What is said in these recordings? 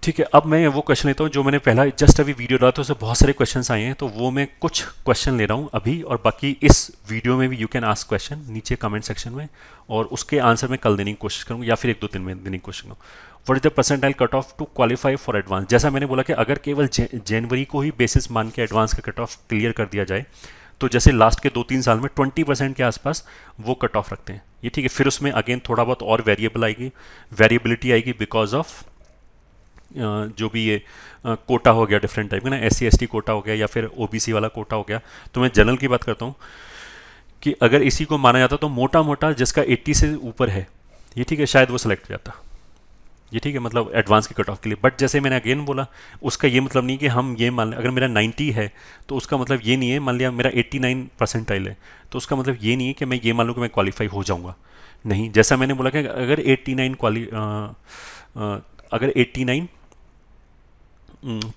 ठीक है, अब मैं वो क्वेश्चन लेता हूँ जो मैंने पहला जस्ट अभी वीडियो डाला था, उससे बहुत सारे क्वेश्चंस आए हैं, तो वो मैं कुछ क्वेश्चन ले रहा हूँ अभी, और बाकी इस वीडियो में भी यू कैन आस्क क्वेश्चन नीचे कमेंट सेक्शन में, और उसके आंसर मैं कल देने की कोशिश करूँगा या फिर एक दो दिन में देने की कोशिश करूँगा। What is the percentile cut off to qualify for advance? जैसा मैंने बोला कि अगर केवल जनवरी को ही बेसिस मान के एडवांस का कट ऑफ क्लियर कर दिया जाए, तो जैसे लास्ट के 2-3 साल में 20% के आसपास वो कट ऑफ रखते हैं, ये ठीक है। फिर उसमें अगेन थोड़ा बहुत और वेरिएबल आएगी, वेरिएबिलिटी आएगी बिकॉज ऑफ जो भी ये कोटा हो गया डिफरेंट टाइप का ना, SC ST कोटा हो गया या फिर OBC वाला कोटा हो गया। तो मैं जनरल की बात करता हूँ कि अगर इसी को माना जाता तो मोटा मोटा जिसका 80 से ऊपर है, ये ठीक है, शायद वो सिलेक्ट हो जाता, ये ठीक है, मतलब एडवांस के कट ऑफ के लिए। बट जैसे मैंने अगेन बोला, उसका ये मतलब नहीं कि हम ये मान लें अगर मेरा 90 है तो उसका मतलब ये नहीं है, मान लिया मेरा 89 परसेंटाइल है तो उसका मतलब ये नहीं है कि मैं ये मान लूँ कि मैं क्वालिफाई हो जाऊँगा। नहीं, जैसा मैंने बोला कि अगर 89 अगर 89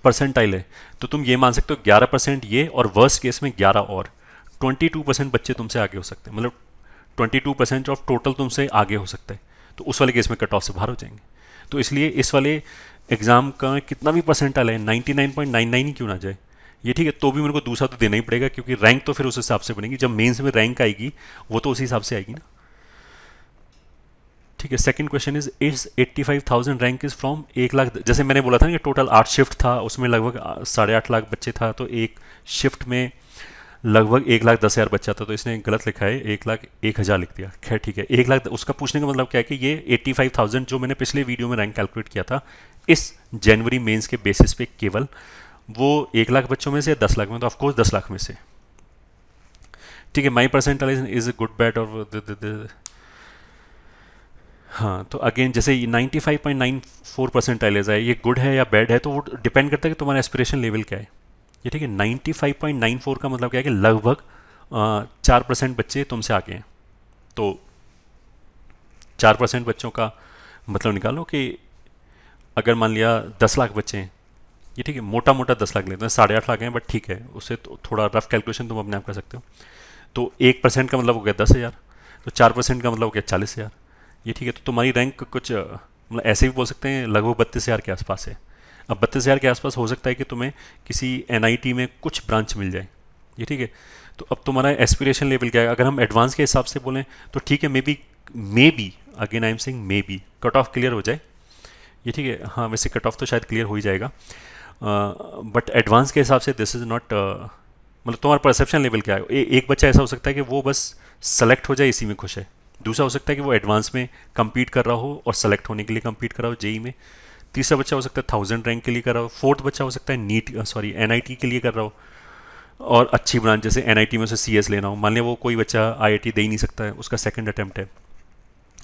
परसेंटाइल है तो तुम ये मान सकते हो 11% ये, और वर्स्ट केस में 11 और 22% बच्चे तुमसे आगे हो सकते हैं, मतलब 22% ऑफ टोटल तुमसे आगे हो सकता है, तो उस वाले केस में कट ऑफ से बाहर हो जाएंगे। तो इसलिए इस वाले एग्जाम का कितना भी परसेंटाइल है, 99.99 ही क्यों ना जाए, ये ठीक है, तो भी मेरे को दूसरा तो देना ही पड़ेगा, क्योंकि रैंक तो फिर उस हिसाब से बनेगी, जब मेंस में रैंक आएगी वो तो उसी हिसाब से आएगी ना। ठीक है, second question is 85,000 rank is from 1 lakh. जैसे मैंने बोला था ना कि टोटल 8 शिफ्ट था, उसमें लगभग 8.5 लाख बच्चे था, तो एक शिफ्ट में लगभग 1,10,000 बच्चा था, तो इसने गलत लिखा है, 1,01,000 लिख दिया। खैर ठीक है, 1 लाख, उसका पूछने का मतलब क्या है कि ये 85,000 जो मैंने पिछले वीडियो में रैंक कैलकुलेट किया था इस जनवरी मेंस के बेसिस पे, केवल वो 1 लाख बच्चों में से 10 लाख में, तो ऑफकोर्स 10 लाख में से। ठीक है, माई परसेंटाइल इज गुड बैड और हाँ, तो अगेन जैसे 95.94 परसेंटाइल है, ये गुड है या बैड है, तो वो डिपेंड करता है कि तुम्हारा एस्पिरेशन लेवल क्या है, ये ठीक है। 95.94 का मतलब क्या है कि लगभग 4% बच्चे तुमसे आगे हैं, तो 4% बच्चों का मतलब निकालो कि अगर मान लिया 10 लाख बच्चे हैं, ये ठीक है, मोटा मोटा 10 लाख लेते हैं, 8.5 लाख हैं, बट ठीक है, उससे तो थोड़ा रफ कैलकुलेशन तुम अपने आप कर सकते हो। तो 1% का मतलब हो गया 10,000, तो 4% का मतलब हो गया 40,000, ये ठीक है। तो तुम्हारी रैंक कुछ मतलब ऐसे भी बोल सकते हैं लगभग 32,000 के आसपास है। अब 32,000 के आसपास हो सकता है कि तुम्हें किसी NIT में कुछ ब्रांच मिल जाए, ये ठीक है। तो अब तुम्हारा एस्पिरेशन लेवल क्या है, अगर हम एडवांस के हिसाब से बोलें तो ठीक है, may be again I am saying may be cut off clear हो जाए, ये ठीक है। हाँ, वैसे कट ऑफ तो शायद क्लियर हो ही जाएगा, बट एडवांस के हिसाब से दिस इज़ नॉट, मतलब तुम्हारा परसेप्शन लेवल क्या है। एक बच्चा ऐसा हो सकता है कि वो बस सेलेक्ट हो जाए, इसी में खुश है। दूसरा हो सकता है कि वो एडवांस में compete कर रहा हो और सेलेक्ट होने के लिए compete कर रहा हो जेई में। तीसरा बच्चा हो सकता है 1000 रैंक के लिए कर रहा हो। फोर्थ बच्चा हो सकता है NIT के लिए कर रहा हो, और अच्छी ब्रांच जैसे NIT में उसे CS लेना हो। मान लिया वो कोई बच्चा IIT दे ही नहीं सकता है, उसका सेकंड अटेम्प्ट है,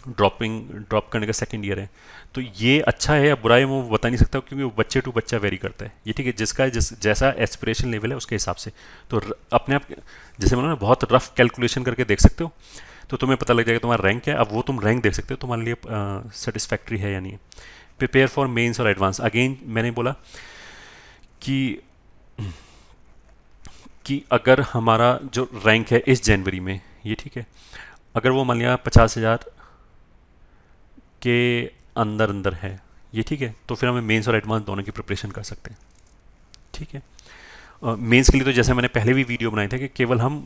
ड्रॉप करने का सेकंड ईयर है, तो ये अच्छा है या बुरा है वो बता नहीं सकता, क्योंकि वो बच्चे टू बच्चा वेरी करता है, ये ठीक है। जिसका जैसा एस्पिरेशन लेवल है उसके हिसाब से, तो अपने आप जैसे मैंने ना बहुत रफ कैलकुलेशन करके देख सकते हो, तो तुम्हें पता लग जाएगा तुम्हारा रैंक क्या है। अब वो तुम रैंक देख सकते हो तुम्हारे लिए सेटिस्फैक्ट्री है या नहीं है। प्रिपेयर फॉर मेंस और एडवांस, अगेन मैंने बोला कि अगर हमारा जो रैंक है इस जनवरी में, ये ठीक है, अगर वो मान लिया 50,000 के अंदर अंदर है, ये ठीक है, तो फिर हमें मेंस और एडवांस दोनों की प्रिपरेशन कर सकते हैं, ठीक है। मेंस के लिए तो जैसे मैंने पहले भी वीडियो बनाई था कि केवल हम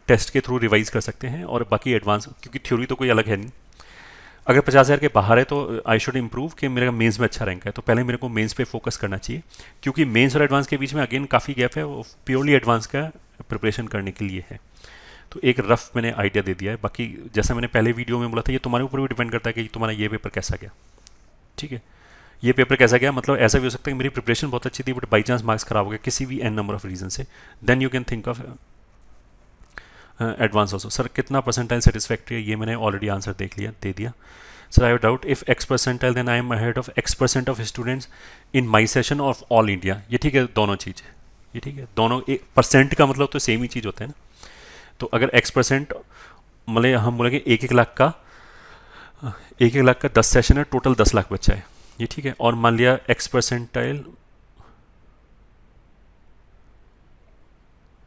टेस्ट के थ्रू रिवाइज कर सकते हैं, और बाकी एडवांस, क्योंकि थ्योरी तो कोई अलग है नहीं। अगर 50,000 के बाहर है तो आई शुड इम्प्रूव कि मेरा मेंस में अच्छा रैंक है, तो पहले मेरे को मेंस पे फोकस करना चाहिए, क्योंकि मेंस और एडवांस के बीच में अगेन काफ़ी गैप है, वो प्योरली एडवांस का प्रिपरेशन करने के लिए है। तो एक रफ मैंने आइडिया दे दिया है, बाकी जैसा मैंने पहले वीडियो में बोला था, ये तुम्हारे ऊपर भी डिपेंड करता है कि तुम्हारा ये पेपर कैसा गया, ठीक है। ये पेपर कैसा गया, मतलब ऐसा भी हो सकता है कि मेरी प्रिपरेशन बहुत अच्छी थी बट बाई चांस मार्क्स खराब हो गए किसी भी n नंबर ऑफ रीजन से, then you can think of advance also. Sir कितना परसेंटाइल सेटिस्फैक्ट्री है, ये मैंने ऑलरेडी आंसर दे दिया। Sir I have doubt if X percentile then I am ahead of X% of students in my session of all India, ये ठीक है, दोनों चीज़, ये ठीक है, दोनों परसेंट का मतलब तो सेम ही चीज़ होता है ना। तो अगर X% मतलब हम बोलेंगे 1-1 लाख का 10 सेशन है, टोटल 10 लाख बच्चा है, ये ठीक है। और मान लिया X percentile,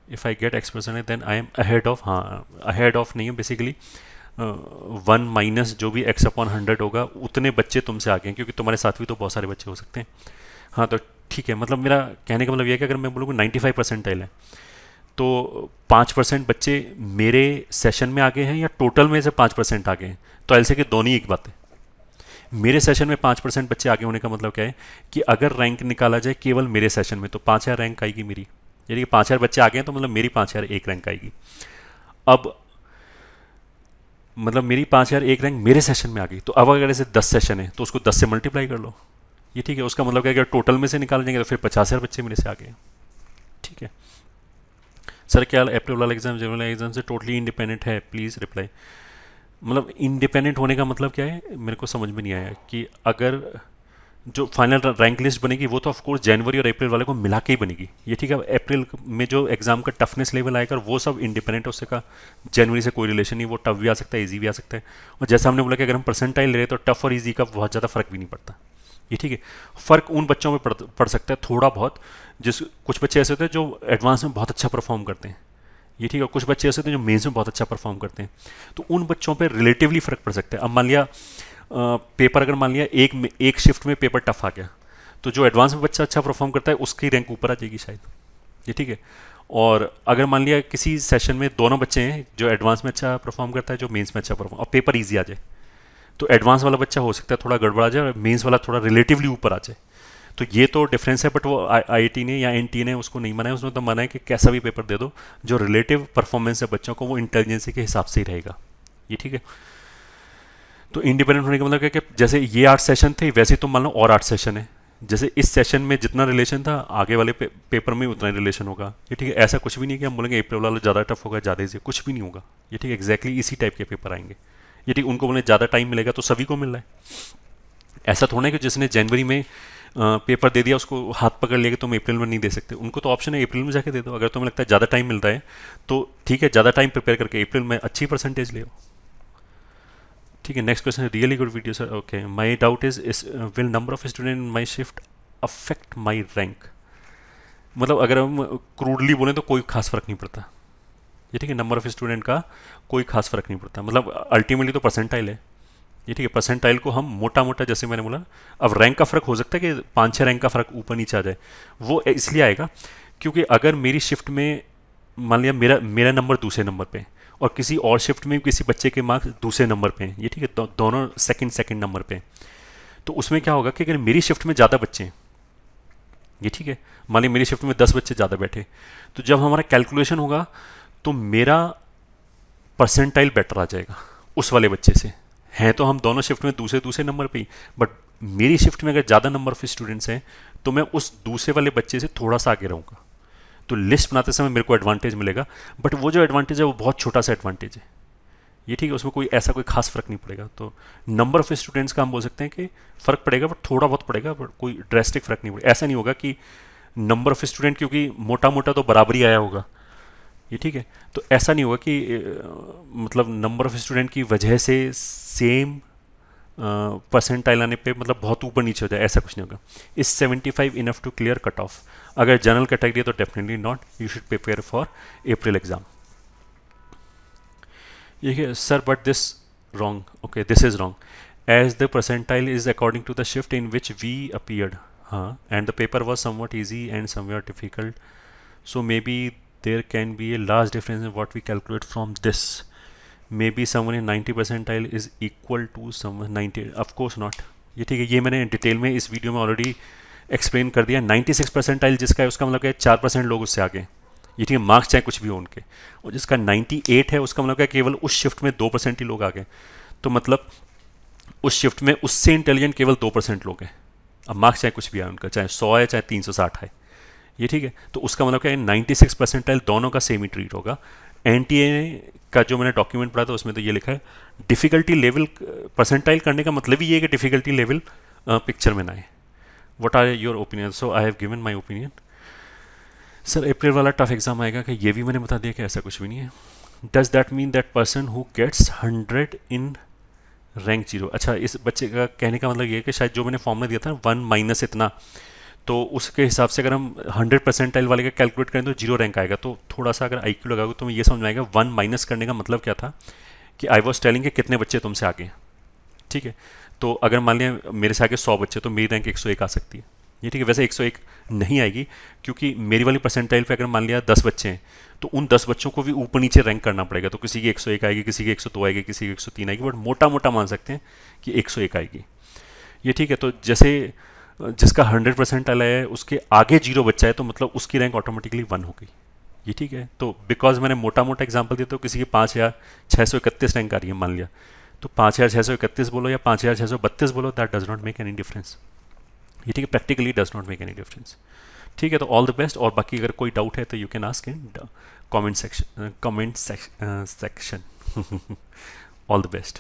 if I get X percentile then I am ahead of, हाँ अहेड ऑफ नहीं है बेसिकली, 1 माइनस जो भी x अपॉन 100 होगा उतने बच्चे तुमसे आगे हैं, क्योंकि तुम्हारे साथ भी तो बहुत सारे बच्चे हो सकते हैं। हाँ तो ठीक है, मतलब मेरा कहने का मतलब ये है कि अगर मैं बोलूँ 95 परसेंटाइल है तो 5% बच्चे मेरे सेशन में आगे हैं या टोटल में से 5% आगे हैं, तो ऐसे कि दोनों ही एक बात है। मेरे सेशन में 5% बच्चे आगे होने का मतलब क्या है कि अगर रैंक निकाला जाए केवल मेरे सेशन में तो 5000 रैंक आएगी मेरी, यानी कि 5000 बच्चे आगे हैं तो मतलब मेरी 5001 रैंक आएगी। अब मतलब मेरी 5001 रैंक मेरे सेशन में आ गई, तो अब अगर ऐसे 10 सेशन है तो उसको 10 से मल्टीप्लाई कर लो, ये ठीक है। उसका मतलब क्या है, अगर टोटल में से निकाल जाएंगे तो फिर 50,000 बच्चे मेरे से आ गए, ठीक है। सर क्या अप्रैल वाला एग्जाम जनरल एग्जाम से टोटली इंडिपेंडेंट है, प्लीज़ रिप्लाई। मतलब इंडिपेंडेंट होने का मतलब क्या है मेरे को समझ में नहीं आया, कि अगर जो फाइनल रैंक लिस्ट बनेगी वो तो ऑफकोर्स जनवरी और अप्रैल वाले को मिला के ही बनेगी, ये ठीक है। अप्रैल में जो एग्जाम का टफनेस लेवल आएगा वो सब इंडिपेंडेंट है उससे का, जनवरी से कोई रिलेशन नहीं, वो टफ भी आ सकता है ईजी भी आ सकता है। और जैसा हमने बोला कि अगर हम परसेंटाइल ले रहे हैं तो टफ और ईजी का बहुत ज़्यादा फर्क भी नहीं पड़ता, ये ठीक है। फ़र्क उन बच्चों में पड़ सकता है थोड़ा बहुत, जिस कुछ बच्चे ऐसे होते हैं जो एडवांस में बहुत अच्छा परफॉर्म करते हैं, ये ठीक है। कुछ बच्चे ऐसे होते हैं जो मेंस में बहुत अच्छा परफॉर्म करते हैं, तो उन बच्चों पे रिलेटिवली फ़र्क पड़ सकता है। अब मान लिया पेपर अगर मान लिया एक शिफ्ट में पेपर टफ आ गया, तो जो एडवांस में बच्चा अच्छा परफॉर्म करता है उसकी रैंक ऊपर आ जाएगी शायद, ये ठीक है। और अगर मान लिया किसी सेशन में दोनों बच्चे हैं, जो एडवांस में अच्छा परफॉर्म करता है, जो मेंस में अच्छा परफॉर्म, और पेपर ईजी आ जाए, तो एडवांस वाला बच्चा हो सकता है थोड़ा गड़बड़ा जाए और मेंस वाला थोड़ा रिलेटिवली ऊपर आ जाए। तो ये तो डिफरेंस है, बट वो आईआईटी ने या एनटीए ने उसको नहीं मना है, उसने तो मना है कि कैसा भी पेपर दे दो, जो रिलेटिव परफॉर्मेंस है बच्चों को वो इंटेलिजेंसी के हिसाब से ही रहेगा, ये ठीक है। तो इंडिपेंडेंट होने का मतलब क्या कि जैसे ये 8 सेशन थे वैसे तुम मान लो और 8 सेशन है, जैसे इस सेशन में जितना रिलेशन था आगे वाले पेपर में उतना ही रिलेशन होगा, ये ठीक है। ऐसा कुछ भी नहीं कि हम बोलेंगे अप्रैल वाला ज़्यादा टफ होगा ज़्यादा इजी, कुछ भी नहीं होगा, ये ठीक है। एग्जैक्टली इसी टाइप के पेपर आएंगे, ये ठीक। उनको बोले ज़्यादा टाइम मिलेगा तो सभी को मिल रहा है, ऐसा थोड़ा है कि जिसने जनवरी में पेपर दे दिया उसको हाथ पकड़ लिया कि तुम अप्रैल में नहीं दे सकते, उनको तो ऑप्शन है अप्रैल में जाके दे दो। अगर तुम्हें लगता है ज़्यादा टाइम मिलता है तो ठीक है, ज़्यादा टाइम प्रिपेयर करके अप्रैल में अच्छी परसेंटेज ले, ठीक है। Next question, really good video sir, okay. My doubt is will number of student in my shift affect my rank. मतलब अगर हम क्रूडली बोलें तो कोई खास फर्क नहीं पड़ता, ये ठीक है। नंबर ऑफ स्टूडेंट का कोई खास फर्क नहीं पड़ता, मतलब अल्टीमेटली तो परसेंटाइल है, ये ठीक है। परसेंटाइल को हम मोटा मोटा जैसे मैंने बोला, अब रैंक का फ़र्क हो सकता है कि 5-6 रैंक का फ़र्क ऊपर नीचे आ जाए, वो इसलिए आएगा क्योंकि अगर मेरी शिफ्ट में मान लिया मेरा मेरा नंबर दूसरे नंबर पे और किसी और शिफ्ट में किसी बच्चे के मार्क्स दूसरे नंबर पे हैं, ये ठीक है, दोनों सेकंड नंबर पे, तो उसमें क्या होगा कि अगर मेरी शिफ्ट में ज़्यादा बच्चे हैं, ये ठीक है, मान लीजिए मेरी शिफ्ट में 10 बच्चे ज़्यादा बैठे, तो जब हमारा कैलकुलेशन होगा तो मेरा परसेंटाइल बेटर आ जाएगा उस वाले बच्चे से। हैं तो हम दोनों शिफ्ट में दूसरे दूसरे नंबर पे ही, बट मेरी शिफ्ट में अगर ज़्यादा नंबर ऑफ स्टूडेंट्स हैं तो मैं उस दूसरे वाले बच्चे से थोड़ा सा आगे रहूँगा, तो लिस्ट बनाते समय मेरे को एडवांटेज मिलेगा, बट वो जो एडवांटेज है वो बहुत छोटा सा एडवांटेज है, ये ठीक है। उसमें कोई ऐसा कोई खास फर्क नहीं पड़ेगा। तो नंबर ऑफ स्टूडेंट्स का हम बोल सकते हैं कि फ़र्क पड़ेगा, बट थोड़ा बहुत पड़ेगा, बट कोई ड्रेस्टिक फर्क नहीं पड़ेगा। ऐसा नहीं होगा कि नंबर ऑफ स्टूडेंट क्योंकि मोटा मोटा तो बराबरी आया होगा, ये ठीक है, तो ऐसा नहीं होगा कि मतलब नंबर ऑफ स्टूडेंट की वजह से सेम परसेंटाइल आने पे मतलब बहुत ऊपर नीचे हो जाए, ऐसा कुछ नहीं होगा। Is 75 enough to clear cut off? अगर जनरल कैटेगरी है तो definitely not, you should prepare for April exam. ये है sir, but this wrong, okay this is wrong as the percentile is according to the shift in which we appeared, हाँ, and the paper was somewhat easy and somewhere difficult, so maybe there can be a large difference in what we calculate from this. Maybe someone in 90 percentile is equal to someone 90, of course not, ये ठीक है। ये मैंने detail में इस video में already explain कर दिया। 96 परसेंटाइल जिसका है उसका मतलब है 4% लोग उससे आगे, ये ठीक है, मार्क्स चाहे कुछ भी हो उनके। और जिसका 98 है उसका मतलब है केवल उस शिफ्ट में 2% ही लोग आगे, तो मतलब उस शिफ्ट में उससे इंटेलिजेंट केवल 2% लोग हैं। अब मार्क्स चाहे कुछ भी आए उनका, चाहे 100 है चाहे 360 है, ये ठीक है। तो उसका मतलब क्या है, 96 परसेंटाइल दोनों का सेम ही ट्रीट होगा। एनटीए का जो मैंने डॉक्यूमेंट पढ़ा था उसमें तो ये लिखा है डिफ़िकल्टी लेवल परसेंटाइल करने का मतलब ही ये है कि डिफ़िकल्टी लेवल पिक्चर में ना आए। What are your opinion? So I have given my opinion. Sir April वाला टफ एग्जाम आएगा कि ये भी मैंने बता दिया कि ऐसा कुछ भी नहीं है। Does that mean that person who gets 100 in rank 0? अच्छा, इस बच्चे का कहने का मतलब ये है कि शायद जो मैंने फॉर्मूला दिया था 1 माइनस इतना, तो उसके हिसाब से अगर हम 100 परसेंटाइल वाले का कैलकुलेट करें तो 0 रैंक आएगा। तो थोड़ा सा अगर आईक्यू लगाओगे तो मैं ये समझ में आएगा 1 माइनस करने का मतलब क्या था कि आई वॉज टेलिंग कि कितने बच्चे तुमसे आगे हैं, ठीक है। तो अगर मान लिया मेरे से आगे 100 बच्चे, तो मेरी रैंक 101 आ सकती है, ये ठीक है। वैसे 101 नहीं आएगी, क्योंकि मेरी वाली परसेंटाइल पे अगर मान लिया 10 बच्चे हैं, तो उन 10 बच्चों को भी ऊपर नीचे रैंक करना पड़ेगा, तो किसी की 101 आएगी, किसी की 102 आएगी, किसी की 103 आएगी, बट मोटा मोटा मान सकते हैं कि 101 आएगी, ये ठीक है। तो जैसे जिसका 100% है उसके आगे 0 बच्चा है, तो मतलब उसकी रैंक ऑटोमेटिकली 1 हो गई, ये ठीक है। तो बिकॉज मैंने मोटा मोटा एग्जाम्पल दिया, तो किसी की 5631 रैंक आ रही है मान लिया, तो 5631 बोलो या 5632 बोलो, that does not make any difference, ये ठीक है। Practically does not make any difference, ठीक है। तो ऑल द बेस्ट, और बाकी अगर कोई डाउट है तो you can ask in comment section. All the best.